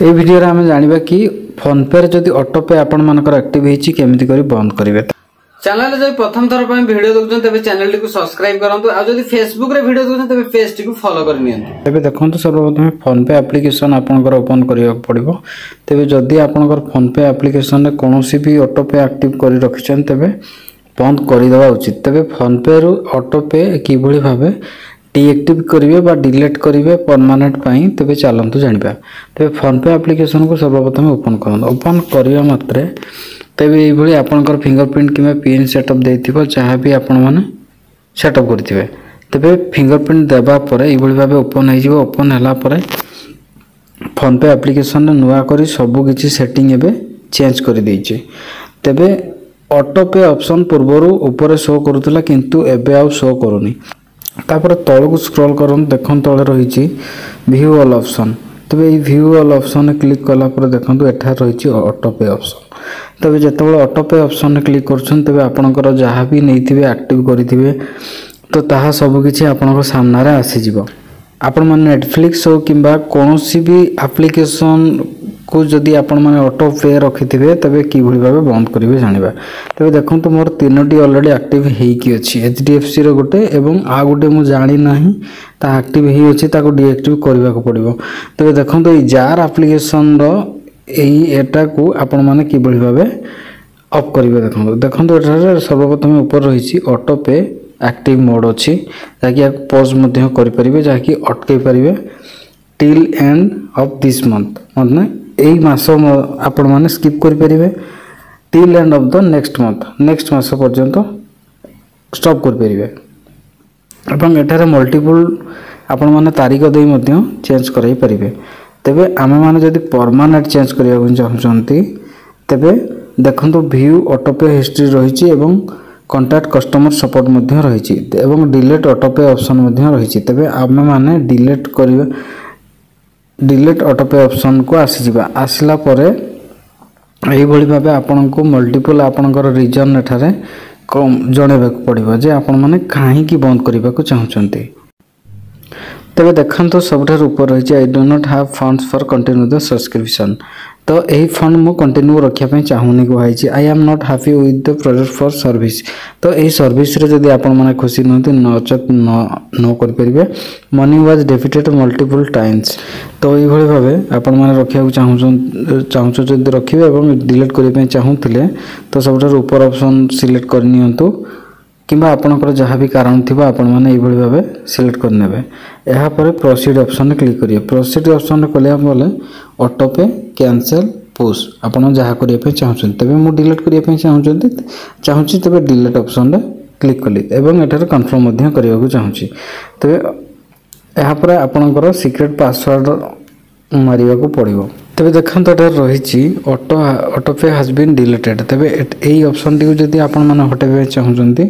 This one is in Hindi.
এই ভিডিওରେ ଆମେ ଜାଣିବା କି ଫୋନ पे ରେ ଯଦି ऑटो पे आपण मानकर एक्टिव ହେଇଛି केमिति करी बंद करिवे। चैनल जब प्रथम थर पर वीडियो देखुछन तबे चैनल को सब्सक्राइब करंतु आ जदी फेसबुक रे वीडियो देखुछन तबे पेज को फॉलो कर नियंतु। तबे देखंतु सर्वप्रथम फोन पे एप्लीकेशन आपनकर ओपन करिया पड़िबो। तबे जदी आपनकर फोन पे एप्लीकेशन रे कोनोसी भी ऑटो पे एक्टिव करी रखिछन तबे बंद करि देबा उचित। तबे फोन पे रु ऑटो पे किभଳି भाबे डीएक्टिव करिवे बा डिलीट करिवे परमानेंट पई तबे चलंतु जानिबा। तबे फोन पे एप्लीकेशन को सर्वप्रथम ओपन करन। ओपन करिया मात्रे तबे ए भଳି आपनकर फिंगरप्रिंट किबा पिन सेटअप देथिबो जहा भी आपण माने सेटअप करथिबे। तबे फिंगरप्रिंट देबा परे ए भଳି भाबे ओपन हो जिवो। ओपन हला परे फोन पे एप्लीकेशन नुवा करी सब किछि सेटिंग एबे चेंज करि दैछि। तबे ऑटो पे ऑप्शन पूर्वरु ऊपर शो करूतला किंतु एबे आउ शो करूनी। तापर तळକୁ स्क्रॉल करन देखन तळे रहिछि व्यू ऑल ऑप्शन। तबे ए व्यू ऑल ऑप्शन क्लिक कला पर देखंतु एठा रहिछि ऑटो पे ऑप्शन। तबे जेतेबेले ऑटो पे ऑप्शन क्लिक करछन तबे आपनकर जहा भी नैथिबे एक्टिव करिथिबे तो ताहा सब किछि आपनकर सामना रे आसी जिवो। आपण मन नेटफ्लिक्स हो किबा कोनोसी भी एप्लीकेशन को जदी आपण माने ऑटो पे रखिथिबे तबे की भଳି भाबे बंद करिवे जानिबा। तबे देखंतु मोर तीनोटी ऑलरेडी एक्टिव हेई की अछि। एचडीएफसी रो गोटे एवं आ गोटे मु जानि नाही ता एक्टिव हेई अछि ताको डीएक्टिव करबा को पड़िबो। तबे देखंतु ई जार एप्लीकेशन रो एई एटा को आपण माने की भଳି भाबे ऑफ करिवे। देखंतु एटा सर्वप्रथम ऊपर रहिछि ऑटो पे एक्टिव मोड अछि जाकि आप पॉज मध्य करि परिबे जाकि अटकै परिबे till end of this month माने एई मास आपण माने स्किप करि परिबे till end of the next मास पर्यंत स्टॉप कर परिबे। अपन एटारे मल्टीपल आपण माने तारीख देई मध्य चेंज कराई परिबे। तबे आमे माने जदी परमानेंट चेंज करिया को चाहछंती तबे देखंतु व्यू ऑटो पे हिस्ट्री रहिछि एवं कांटेक्ट कस्टमर सपोर्ट मध्य रहिछि एवं डिलीट ऑटो पे ऑप्शन मध्य रहिछि। तबे आमे माने डिलीट करिवे डिलीट ऑटो पे ऑप्शन को आसी जिबा। आसिला परे एई भଳି भाबे आपन को मल्टीपल आपनकर रीजन एठारे जणेबे पड़िबो जे आपन माने काहे की बंद करिबा को चाहछंती। तबे देखंतो सबठार ऊपर रहिछि I do not have funds for continue the subscription. तो एही फंड मु कंटिन्यू रखिया पय चाहुनी को हाइछि। I am not happy with the product for service. तो एही सर्विस रे जदी आपन माने खुशी नहति नो कर परिबे। Money was debited multiple times. तो एही भଳି भाबे आपन माने रखिया को चाहू जदी रखिबे एवं डिलीट करि पय चाहुथिले तो सबठार ऊपर ऑप्शन सिलेक्ट कर नियंतु किबा आपनकर जहा भी कारण थिबा आपन माने एही भଳି भाबे सिलेक्ट कर नेबे। एहा परे प्रोसीड ऑप्शन क्लिक करिए। प्रोसीड ऑप्शन कलिया बोले ऑटो पे कैंसिल पुश आपन जहा करिया पे चाहछन तबे मु डिलीट करिया पे चाहूची तबे डिलीट ऑप्शन रे क्लिक कली एवं एठार कंफर्म मध्य करिया को चाहूची। तबे एहा परे आपनकर सीक्रेट पासवर्ड मारिया को पड़िबो। तबे देखंत एटा रहिछि ऑटो पे हैज बीन डिलीटेड। तबे एई ऑप्शन टी जदी आपन माने हटेबे चाहछंती